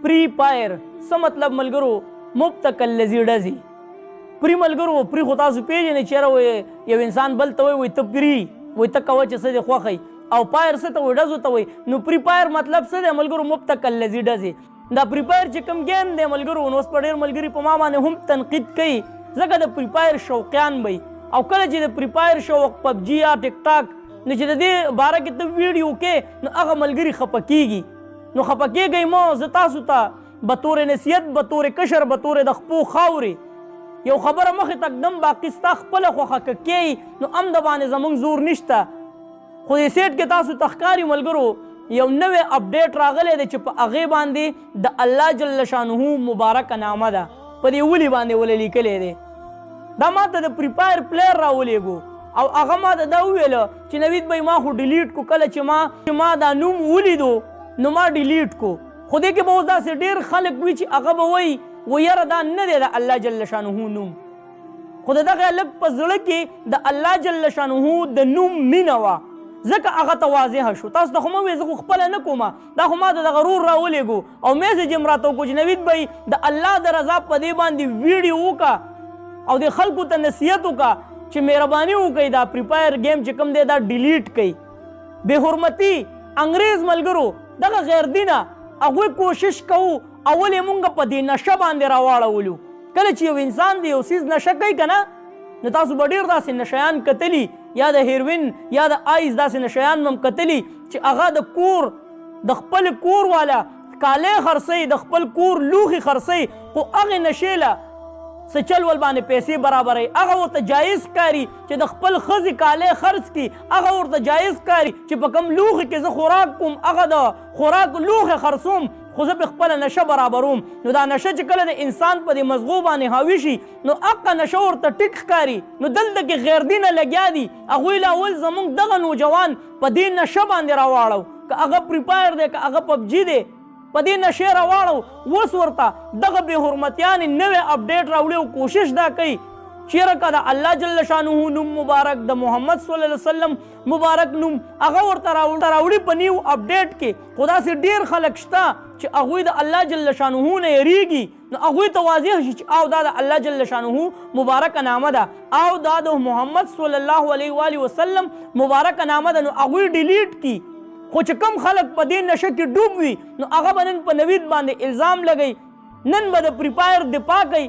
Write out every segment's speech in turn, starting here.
پری پایر څه مطلب ملګرو مبتک الذي ډزي پری ملګرو پری خو تاسو پیژنئ چېرې وایي یو انسان بل ته وایي ته پری وایي ته کوه چې څه دې خوښوي او پایر څه ته وایي ډزو ته وایي نو پری پایر مطلب څه دی ملګرو مبتک الذي ډزي دا پری پایر چې کوم گیم دی ملګرو نو اوس په ډېر ملګري په ما باندې هم تنقید کوي ځکه د پری پایر شوقیان وي او کله چې د پری پایر شوق پبجي یا ټیک ټاک نو چې د دې باره کې ته ویډیو کې نو هغه ملګري خفه کېږي نو خفه کېږئ مو زه تاسو ته بطور نصیحت بطور کشر بطور د خپو خاورې یو خبره مخې ته ږدم باقي ستا خپله خوښه که کیې نو هم د باندې زموږ زور نشته خو دې سیټ کې تاسو ته ښکاري ملګرو یو نوی اپډیټ راغلی دی چې په هغې باندې د الله جل شانه مبارکه نامه ده په دې ولي باندې ولې لیکلی دی دا ما ته د پری پایر پلیر راولېږو او هغه ما ته دا وویله چې نوید بھائی ما خو ډیلیټ کو کله چې ما دا نوم ولیدو نو ما ډیلیټ کو خو دې کې به اوس داسې ډېر خلک وي چې هغه به وایي و یاره دا نه دی د الله جل شانه نوم خو د دغه هلک په زړه کې د الله جل شانه د نوم مینه وه ځکه هغه ته واضحه شو تاسو ته خو مه وایئ زه خو خپله نه کومه دا خو ما د دغه رور راولېږو او میسج یې م راته وکړو چې نوید بھائی د الله د رضا په دې باندې ویډیو وکړه او د خلکو ته نصیحت وکړه چې مهرباني وکړئ دا پری پایر گیم چې کوم دی دا ډیلیټ کړئ بې حرمتي انګریز ملګرو دغه غیر دینه هغوی کوشش کوو اول یې مونږ په دې نشه باندې راواړولو کله چې یو انسان د یو څیز نشه کوي که نه نو تاسو به ډېر داسې نشیان کتلي یا د هیروین یا د آیس داسې نشیان به هم کتلي چې هغه د کور د خپل کور والا کالی خرڅوي د خپل کور لوښي خرڅوي خو هغې نشې له څه چل ول باندې پیسې برابروي هغه ورته جایز ښکاري چې د خپل ښځې کالی خرڅ کړي هغه ورته جایز ښکاري چې په کوم لوښي کې زه خوراک کوم هغه د خوراک لوښی خرڅوم خو زه په خپله نشه برابروم نو دا نشه چې کله د انسان په دې مزغو باندې حاوي شي نو هغه نشه ورته ټیک ښکاري نو دلته کې غیر دینه لګیا دي هغوی له اول زموږ دغه نوجوان په دې نشه باندې راواړو که هغه پری پایر دی که هغه پبجي دی په دې نشې راواړو اوس ورته دغه بې حرمتیانې نوی اپډیټ راوړي او کوشش دا کوي چېرې که د الله جل شانه نوم مبارک د محمد صلی الله علیه وسلم مبارک نوم هغه ورته راوړي په نیو اپډیټ کې خو داسې ډېر خلک شته چې هغوی د الله جل شانه نه یریږي نو هغوی ته واضح شي چې او دا د الله جل شانه مبارکه نامه ده او دا د محمد صلی الله علیه و وسلم مبارکه نامه ده نو هغوی ډیلیټ کړي خو چې کم خلک په دې نشه کې ډوب وي نو هغه به نن په نوید باندې الزام لګوي نن به د پری پایر دفاع کوي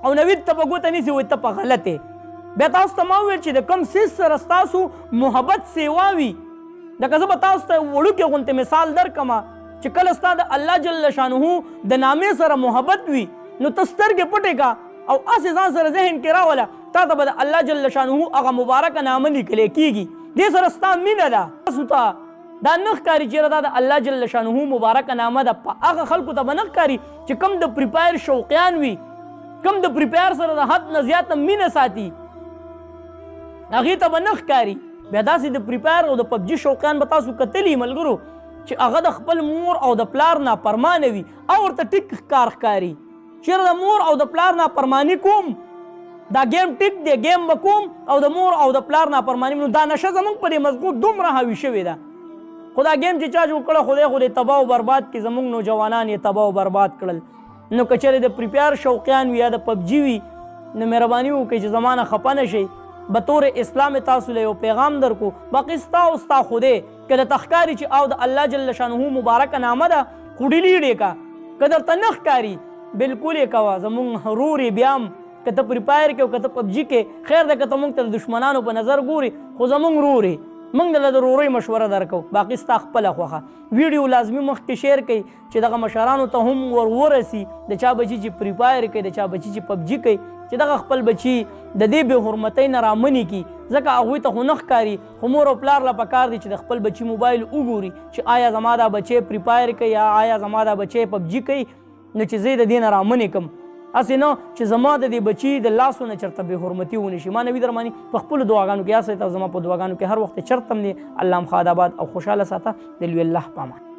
او نوید ته به ګوته نیسي وایي ته په غلط یې بیا تاسو ته ما وویل چې د کم څیز سره ستاسو محبت سیوا وي لکه زه به تاسو ته وړوکې غوندې مثال درکړمه چې کله ستا د الله جل شانه د نامې سره محبت وي نو ته سترګې پټې کا او هسې ځان سره ذهن کې راوله تا ته به د الله جل شانه هغه مبارکه نامه لیکلی کېږي دې سره ستا مینه ده تاسو ته دا نه ښکاري چېرې دا د الله جل شانه مبارکه نامه ده په هغه خلکو ته به نه ښکاري چې کوم د پری پایر شوقیان وي کوم د پری پایر سره د حد نه زیاته مینه ساتي هغې ته به نه ښکاري بیا داسې د پری پایر او د پبجي شوقیان به تاسو کتلي ملګرو چې هغه د خپل مور او د پلار نافرمانه وي او ورته ټیک کار ښکاري چېرې د مور او د پلار نافرماني کوم دا گیم ټیک دی گیم به کوم او د مور او د پلار نافرماني نو دا نشه زموږ په دې مزغو دومره حاوي شوې ده خو دا گیم چې چا جوړ کړه خدای تباه و برباد کړي زموږ نوجوانان یې تباه و برباد کړل نو که چېرې د پری پایر شوقیان وي یا د پبجي وي نو مهرباني وکړئ چې زما نه خفه نه شئ بطور اسلام تاسو له یو پیغام درکو باقي ستا او ستا خدای که درته ښکاري چې او د الله جل شانه مبارکه نامه ده خو ډیلیټ یې کا که درته نه ښکاري بلکل یې کوه زموږ ورور یې بیا هم که ته پری پایر کې او که ته پبجي کې خیر ده که ته موږ ته د دشمنانو په نظر ګوري خو زموږ ورور یې موږ دله د ورورۍ مشوره درکو باقي ستا خپله خوښه ویډیو لازمي مخکې شیر کوئ چې دغه مشرانو ته هم ورسي د چا بچي چې پری پایر کوي د چا بچي چې پبجي کوي چې دغه خپل بچي د دې بې حرمتۍ نه رامنې کړي ځکه هغوی ته خو نه ښکاري خو مور او پلار له پکار دی چې د خپل بچي موبایل وګوري چې آیا زما دا بچی پری پایر کوي یا آیا زما دا بچی پبجي کوي نو چې زه د دې نه رامنې کړم هسې نه چې زما د دې بچي د لاسو نه چېرته بې حرمتي ونه شي ما نوید رحماني په خپلو دعاګانو کې یاد ساتئ او زما په دعاګانو کې هر وخت چېرته هم دی الله م ښاد آباد او خوشحاله ساته د لوی الله په امان